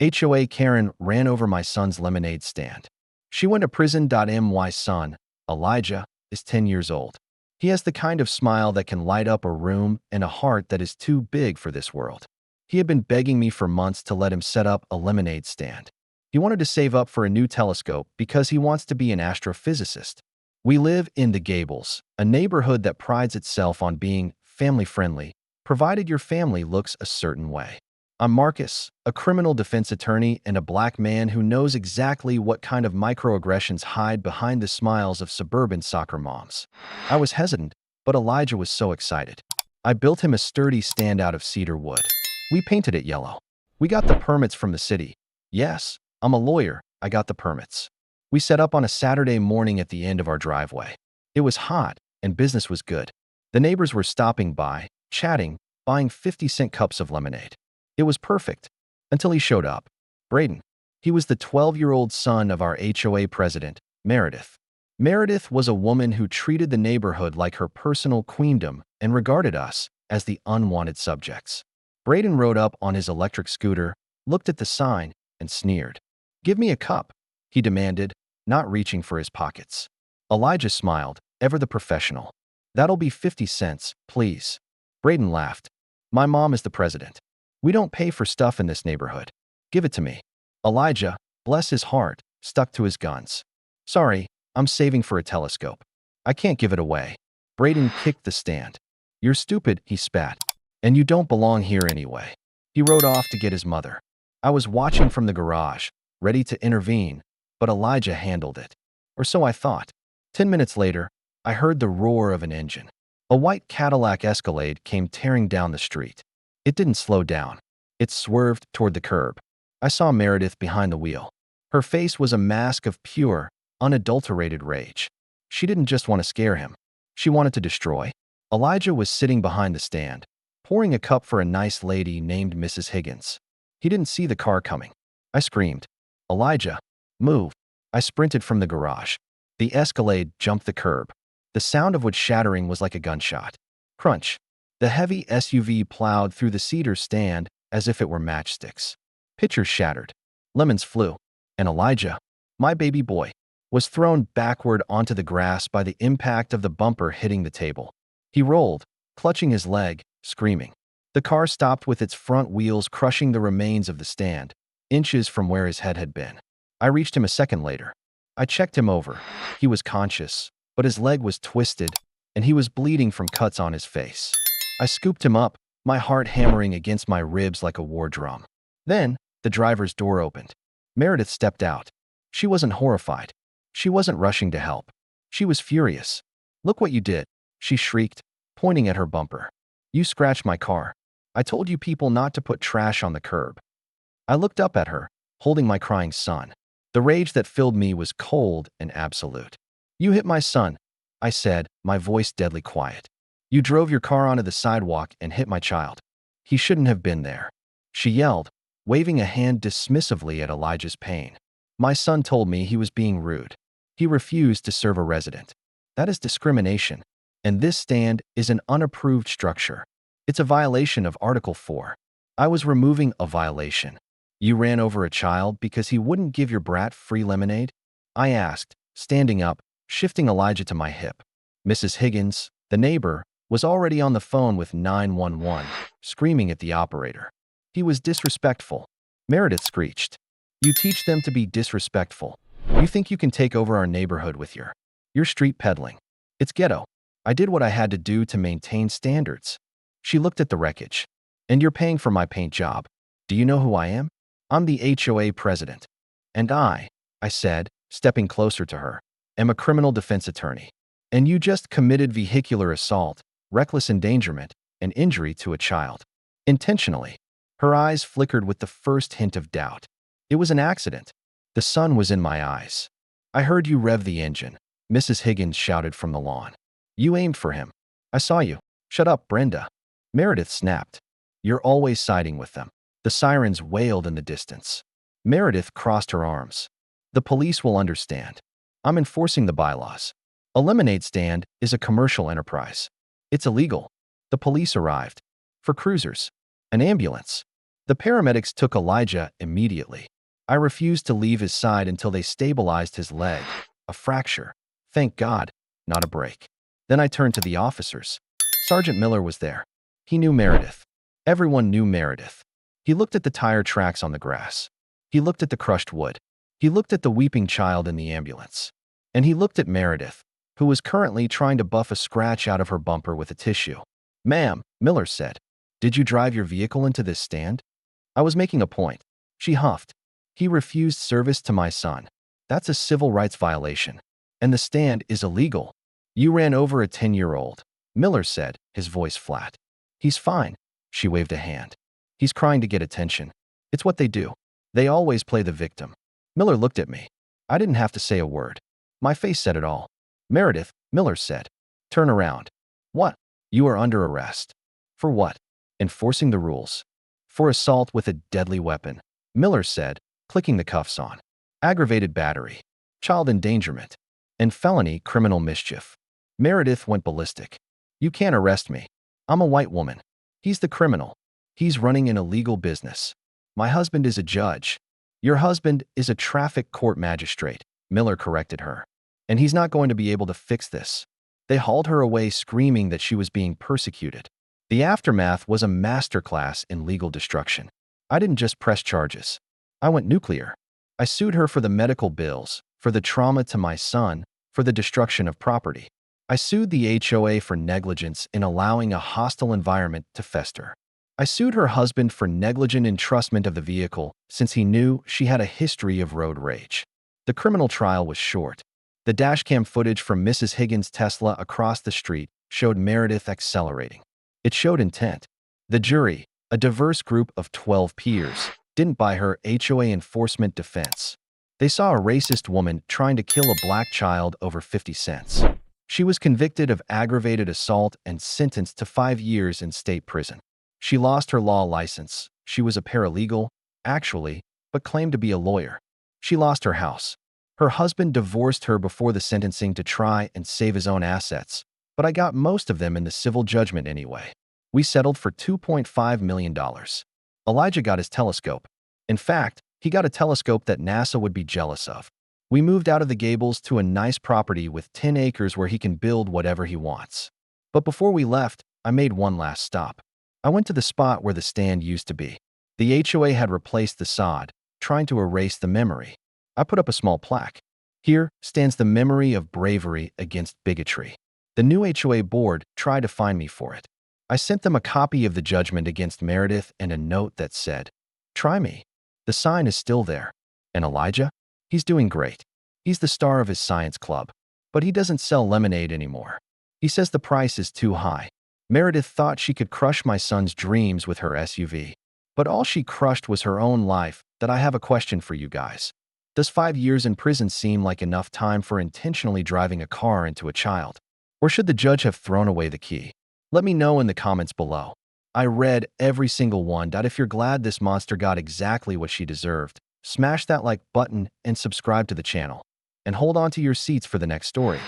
HOA Karen ran over my son's lemonade stand. She went to prison. My son, Elijah, is 10 years old. He has the kind of smile that can light up a room and a heart that is too big for this world. He had been begging me for months to let him set up a lemonade stand. He wanted to save up for a new telescope because he wants to be an astrophysicist. We live in the Gables, a neighborhood that prides itself on being family-friendly, provided your family looks a certain way. I'm Marcus, a criminal defense attorney and a black man who knows exactly what kind of microaggressions hide behind the smiles of suburban soccer moms. I was hesitant, but Elijah was so excited. I built him a sturdy stand out of cedar wood. We painted it yellow. We got the permits from the city. Yes, I'm a lawyer. I got the permits. We set up on a Saturday morning at the end of our driveway. It was hot, and business was good. The neighbors were stopping by, chatting, buying 50-cent cups of lemonade. It was perfect, until he showed up. Braden. He was the 12-year-old son of our HOA president, Meredith. Meredith was a woman who treated the neighborhood like her personal queendom and regarded us as the unwanted subjects. Braden rode up on his electric scooter, looked at the sign, and sneered. "Give me a cup," he demanded, not reaching for his pockets. Elijah smiled, ever the professional. "That'll be 50 cents, please." Braden laughed. "My mom is the president. We don't pay for stuff in this neighborhood. Give it to me." Elijah, bless his heart, stuck to his guns. "Sorry, I'm saving for a telescope. I can't give it away." Braden kicked the stand. "You're stupid," he spat. "And you don't belong here anyway." He rode off to get his mother. I was watching from the garage, ready to intervene, but Elijah handled it. Or so I thought. 10 minutes later, I heard the roar of an engine. A white Cadillac Escalade came tearing down the street. It didn't slow down. It swerved toward the curb. I saw Meredith behind the wheel. Her face was a mask of pure, unadulterated rage. She didn't just want to scare him. She wanted to destroy. Elijah was sitting behind the stand, pouring a cup for a nice lady named Mrs. Higgins. He didn't see the car coming. I screamed, "Elijah, move." I sprinted from the garage. The Escalade jumped the curb. The sound of which shattering was like a gunshot. Crunch. The heavy SUV plowed through the cedar stand as if it were matchsticks. Pitchers shattered. Lemons flew. And Elijah, my baby boy, was thrown backward onto the grass by the impact of the bumper hitting the table. He rolled, clutching his leg, screaming. The car stopped with its front wheels crushing the remains of the stand, inches from where his head had been. I reached him a second later. I checked him over. He was conscious, but his leg was twisted, and he was bleeding from cuts on his face. I scooped him up, my heart hammering against my ribs like a war drum. Then, the driver's door opened. Meredith stepped out. She wasn't horrified. She wasn't rushing to help. She was furious. "Look what you did," she shrieked, pointing at her bumper. "You scratched my car. I told you people not to put trash on the curb." I looked up at her, holding my crying son. The rage that filled me was cold and absolute. "You hit my son," I said, my voice deadly quiet. "You drove your car onto the sidewalk and hit my child. He shouldn't have been there." She yelled, waving a hand dismissively at Elijah's pain. "My son told me he was being rude. He refused to serve a resident. That is discrimination. And this stand is an unapproved structure. It's a violation of Article 4. I was removing a violation. You ran over a child because he wouldn't give your brat free lemonade?" I asked, standing up, shifting Elijah to my hip. Mrs. Higgins, the neighbor, was already on the phone with 911, screaming at the operator. "He was disrespectful." Meredith screeched. "You teach them to be disrespectful. You think you can take over our neighborhood with your street peddling. It's ghetto. I did what I had to do to maintain standards." She looked at the wreckage. "And you're paying for my paint job. Do you know who I am? I'm the HOA president. And I said, stepping closer to her, am a criminal defense attorney. And you just committed vehicular assault, reckless endangerment, and injury to a child. Intentionally." Her eyes flickered with the first hint of doubt. "It was an accident." The sun was in my eyes. "I heard you rev the engine," Mrs. Higgins shouted from the lawn. "You aimed for him. I saw you." "Shut up, Brenda." Meredith snapped. "You're always siding with them." The sirens wailed in the distance. Meredith crossed her arms. "The police will understand. I'm enforcing the bylaws. A lemonade stand is a commercial enterprise. It's illegal." The police arrived. For cruisers. An ambulance. The paramedics took Elijah immediately. I refused to leave his side until they stabilized his leg. A fracture. Thank God, not a break. Then I turned to the officers. Sergeant Miller was there. He knew Meredith. Everyone knew Meredith. He looked at the tire tracks on the grass. He looked at the crushed wood. He looked at the weeping child in the ambulance. And he looked at Meredith, who was currently trying to buff a scratch out of her bumper with a tissue. "Ma'am," Miller said, "did you drive your vehicle into this stand?" I was making a point. She huffed. "He refused service to my son. That's a civil rights violation. And the stand is illegal. You ran over a 10-year-old. Miller said, his voice flat. "He's fine." She waved a hand. "He's crying to get attention. It's what they do. They always play the victim." Miller looked at me. I didn't have to say a word. My face said it all. "Meredith," Miller said. "Turn around." "What?" "You are under arrest." "For what?" "Enforcing the rules." "For assault with a deadly weapon," Miller said, clicking the cuffs on. "Aggravated battery, child endangerment, and felony criminal mischief." Meredith went ballistic. "You can't arrest me. I'm a white woman. He's the criminal. He's running an illegal business. My husband is a judge." "Your husband is a traffic court magistrate," Miller corrected her. "And he's not going to be able to fix this." They hauled her away screaming that she was being persecuted. The aftermath was a masterclass in legal destruction. I didn't just press charges. I went nuclear. I sued her for the medical bills, for the trauma to my son, for the destruction of property. I sued the HOA for negligence in allowing a hostile environment to fester. I sued her husband for negligent entrustment of the vehicle since he knew she had a history of road rage. The criminal trial was short. The dashcam footage from Mrs. Higgins' Tesla across the street showed Meredith accelerating. It showed intent. The jury, a diverse group of 12 peers, didn't buy her HOA enforcement defense. They saw a racist woman trying to kill a black child over 50 cents. She was convicted of aggravated assault and sentenced to 5 years in state prison. She lost her law license. She was a paralegal, actually, but claimed to be a lawyer. She lost her house. Her husband divorced her before the sentencing to try and save his own assets, but I got most of them in the civil judgment anyway. We settled for $2.5 million. Elijah got his telescope. In fact, he got a telescope that NASA would be jealous of. We moved out of the Gables to a nice property with 10 acres where he can build whatever he wants. But before we left, I made one last stop. I went to the spot where the stand used to be. The HOA had replaced the sod, trying to erase the memory. I put up a small plaque. "Here stands the memory of bravery against bigotry." The new HOA board tried to fine me for it. I sent them a copy of the judgment against Meredith and a note that said, "Try me." The sign is still there. And Elijah? He's doing great. He's the star of his science club. But he doesn't sell lemonade anymore. He says the price is too high. Meredith thought she could crush my son's dreams with her SUV. But all she crushed was her own life. That I have a question for you guys. Does 5 years in prison seem like enough time for intentionally driving a car into a child? Or should the judge have thrown away the key? Let me know in the comments below. I read every single one. If you're glad this monster got exactly what she deserved, smash that like button and subscribe to the channel. And hold on to your seats for the next story.